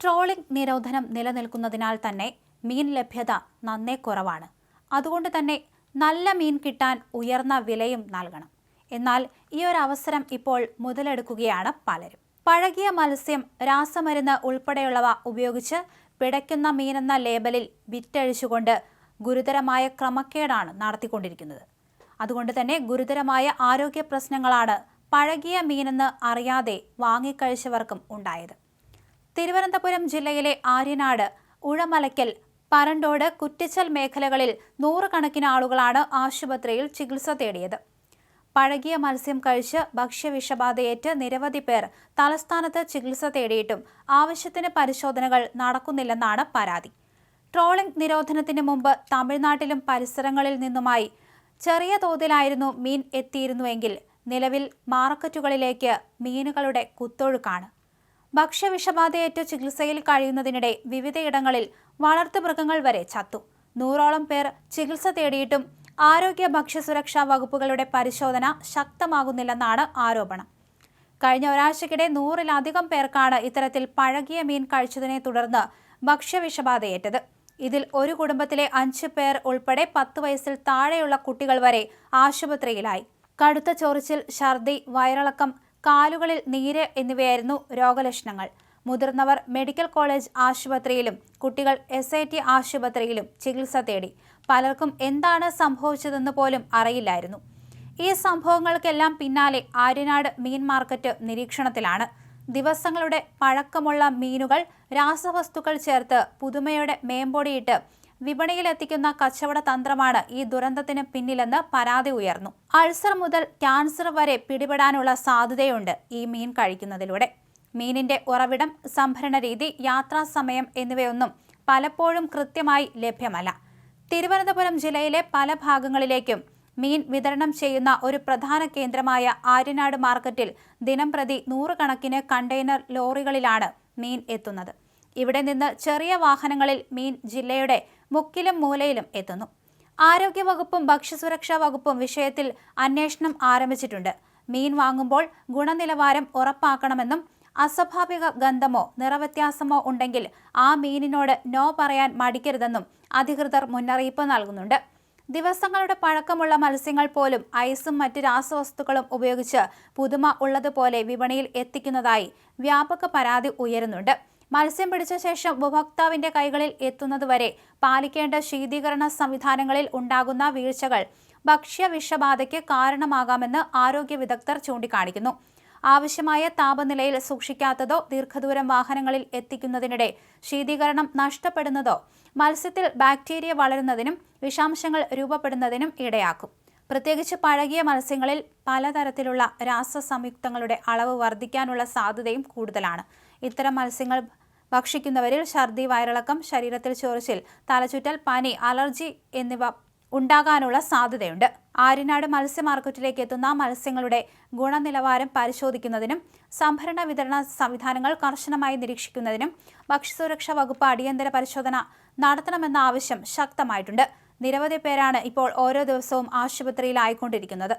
Trawling നിരോധനം നിലനിൽക്കുന്നതിനാൽ തന്നെ മീൻ ലഭ്യത നന്നേ കുറവാണ്. അതുകൊണ്ട് തന്നെ നല്ല മീൻ കിട്ടാൻ ഉയർന്ന വിലയും നൽകണം. എന്നാൽ ഈ ഒരു അവസരം ഇപ്പോൾ മുതലെടുക്കുകയാണ് പലരും. പഴകിയ മത്സ്യം, രാസമരുന്ന് ഉൾപ്പെടെയുള്ളവ ഉപയോഗിച്ച് പിടയ്ക്കുന്ന മീനെന്ന ലേബലിൽ വിറ്റഴിച്ചുകൊണ്ട് ഗുരുതരമായ ക്രമക്കേടാണ് നടത്തിക്കൊണ്ടിരിക്കുന്നത്. അതുകൊണ്ട് തന്നെ ഗുരുതരമായ ആരോഗ്യ പ്രശ്നങ്ങളാണ് പഴകിയ മീനെന്ന് അറിയാതെ വാങ്ങിക്കഴിച്ചവർക്കും ഉണ്ടായത്. തിരുവനന്തപുരം ജില്ലയിലെ ആര്യനാട്, ഉഴമലയ്ക്കൽ, പരണ്ടോട്, കുറ്റിച്ചൽ മേഖലകളിൽ നൂറുകണക്കിന് ആളുകളാണ് ആശുപത്രിയിൽ ചികിത്സ തേടിയത്. പഴകിയ മത്സ്യം കഴിച്ച് ഭക്ഷ്യവിഷബാധയേറ്റ് നിരവധി പേർ തലസ്ഥാനത്ത് ചികിത്സ തേടിയിട്ടും ആവശ്യത്തിന് പരിശോധനകൾ നടക്കുന്നില്ലെന്നാണ് പരാതി. ട്രോളിംഗ് നിരോധനത്തിന് മുമ്പ് തമിഴ്നാട്ടിലും പരിസരങ്ങളിൽ നിന്നുമായി ചെറിയ തോതിലായിരുന്നു മീൻ എത്തിയിരുന്നുവെങ്കിൽ നിലവിൽ മാർക്കറ്റുകളിലേക്ക് മീനുകളുടെ കുത്തൊഴുക്കാണ്. ഭക്ഷ്യവിഷബാധയേറ്റ് ചികിത്സയിൽ കഴിയുന്നതിനിടെ വിവിധയിടങ്ങളിൽ വളർത്തുമൃഗങ്ങൾ വരെ ചത്തു. 100ഓളം പേർ ചികിത്സ തേടിയിട്ടും ആരോഗ്യ ഭക്ഷ്യസുരക്ഷാ വകുപ്പുകളുടെ പരിശോധന ശക്തമാകുന്നില്ലെന്നാണ് ആരോപണം. കഴിഞ്ഞ ഒരാഴ്ചക്കിടെ 100-ലധികം പേർക്കാണ് ഇത്തരത്തിൽ പഴകിയ മീൻ കഴിച്ചതിനെ തുടർന്ന് ഭക്ഷ്യവിഷബാധയേറ്റത്. ഇതിൽ ഒരു കുടുംബത്തിലെ 5 പേർ ഉൾപ്പെടെ 10 വയസ്സിൽ താഴെയുള്ള കുട്ടികൾ വരെ ആശുപത്രിയിലായി. കടുത്ത ചൊറിച്ചിൽ, ഛർദി, വയറിളക്കം, കാലുകളിൽ നീര് എന്നിവയായിരുന്നു രോഗലക്ഷണങ്ങൾ. മുതിർന്നവർ മെഡിക്കൽ കോളേജ് ആശുപത്രിയിലും കുട്ടികൾ SIT ആശുപത്രിയിലും ചികിത്സ തേടി. പലർക്കും എന്താണ് സംഭവിച്ചതെന്ന് പോലും അറിയില്ലായിരുന്നു. ഈ സംഭവങ്ങൾക്കെല്ലാം പിന്നാലെ ആര്യനാട് മീൻ മാർക്കറ്റ് നിരീക്ഷണത്തിലാണ്. ദിവസങ്ങളുടെ പഴക്കമുള്ള മീനുകൾ രാസവസ്തുക്കൾ ചേർത്ത് പുതുമയോടെ മേമ്പൊടിയിട്ട് വിപണിയിലെത്തിക്കുന്ന കച്ചവട തന്ത്രമാണ് ഈ ദുരന്തത്തിന് പിന്നിലെന്ന് പരാതി ഉയർന്നു. അൾസർ മുതൽ ക്യാൻസർ വരെ പിടിപെടാനുള്ള സാധ്യതയുണ്ട് ഈ മീൻ കഴിക്കുന്നതിലൂടെ. മീനിന്റെ ഉറവിടം, സംഭരണ രീതി, യാത്രാസമയം എന്നിവയൊന്നും പലപ്പോഴും കൃത്യമായി ലഭ്യമല്ല. തിരുവനന്തപുരം ജില്ലയിലെ പല ഭാഗങ്ങളിലേക്കും മീൻ വിതരണം ചെയ്യുന്ന ഒരു പ്രധാന കേന്ദ്രമായ ആര്യനാട് മാർക്കറ്റിൽ ദിനംപ്രതി 100 കണക്കിന് കണ്ടെയ്നർ ലോറികളിലാണ് മീൻ എത്തുന്നത്. ഇവിടെ നിന്ന് ചെറിയ വാഹനങ്ങളിൽ മീൻ ജില്ലയുടെ മുക്കിലും മൂലയിലും എത്തുന്നു. ആരോഗ്യവകുപ്പും ഭക്ഷ്യസുരക്ഷാ വകുപ്പും വിഷയത്തിൽ അന്വേഷണം ആരംഭിച്ചിട്ടുണ്ട്. മീൻ വാങ്ങുമ്പോൾ ഗുണനിലവാരം ഉറപ്പാക്കണമെന്നും അസ്വാഭാവിക ഗന്ധമോ നിറവ്യത്യാസമോ ഉണ്ടെങ്കിൽ ആ മീനിനോട് നോ പറയാൻ മടിക്കരുതെന്നും അധികൃതർ മുന്നറിയിപ്പ് നൽകുന്നുണ്ട്. ദിവസങ്ങളുടെ പഴക്കമുള്ള മത്സ്യങ്ങൾ പോലും ഐസും മറ്റ് രാസവസ്തുക്കളും ഉപയോഗിച്ച് പുതുമ ഉള്ളതുപോലെ വിപണിയിൽ എത്തിക്കുന്നതായി വ്യാപക പരാതി ഉയരുന്നുണ്ട്. മത്സ്യം പിടിച്ച ശേഷം ഉപഭോക്താവിന്റെ കൈകളിൽ എത്തുന്നതുവരെ പാലിക്കേണ്ട ശീതീകരണ സംവിധാനങ്ങളിൽ ഉണ്ടാകുന്ന വീഴ്ചകൾ ഭക്ഷ്യവിഷബാധയ്ക്ക് കാരണമാകാമെന്ന് ആരോഗ്യ വിദഗ്ധർ ചൂണ്ടിക്കാണിക്കുന്നു. ആവശ്യമായ താപനിലയിൽ സൂക്ഷിക്കാത്തതോ ദീർഘദൂരം വാഹനങ്ങളിൽ എത്തിക്കുന്നതിനിടെ ശീതീകരണം നഷ്ടപ്പെടുന്നതോ മത്സ്യത്തിൽ ബാക്ടീരിയ വളരുന്നതിനും വിഷാംശങ്ങൾ രൂപപ്പെടുന്നതിനും ഇടയാക്കും. പ്രത്യേകിച്ച് പഴകിയ മത്സ്യങ്ങളിൽ പലതരത്തിലുള്ള രാസസംയുക്തങ്ങളുടെ അളവ് വർദ്ധിക്കാനുള്ള സാധ്യതയും കൂടുതലാണ്. ഇത്തരം മത്സ്യങ്ങൾ ഭക്ഷിക്കുന്നവരിൽ ഛർദി, വയറിളക്കം, ശരീരത്തിൽ ചൊറിച്ചിൽ, തലചുറ്റൽ, പനി, അലർജി എന്നിവ ഉണ്ടാകാനുള്ള സാധ്യതയുണ്ട്. ആര്യനാട് മത്സ്യ മാർക്കറ്റിലേക്ക് എത്തുന്ന മത്സ്യങ്ങളുടെ ഗുണനിലവാരം പരിശോധിക്കുന്നതിനും സംഭരണ വിതരണ സംവിധാനങ്ങൾ കർശനമായി നിരീക്ഷിക്കുന്നതിനും ഭക്ഷ്യസുരക്ഷാ വകുപ്പ് അടിയന്തര പരിശോധന നടത്തണമെന്ന ആവശ്യം ശക്തമായിട്ടുണ്ട്. നിരവധി പേരാണ് ഇപ്പോൾ ഓരോ ദിവസവും ആശുപത്രിയിലായിക്കൊണ്ടിരിക്കുന്നത്.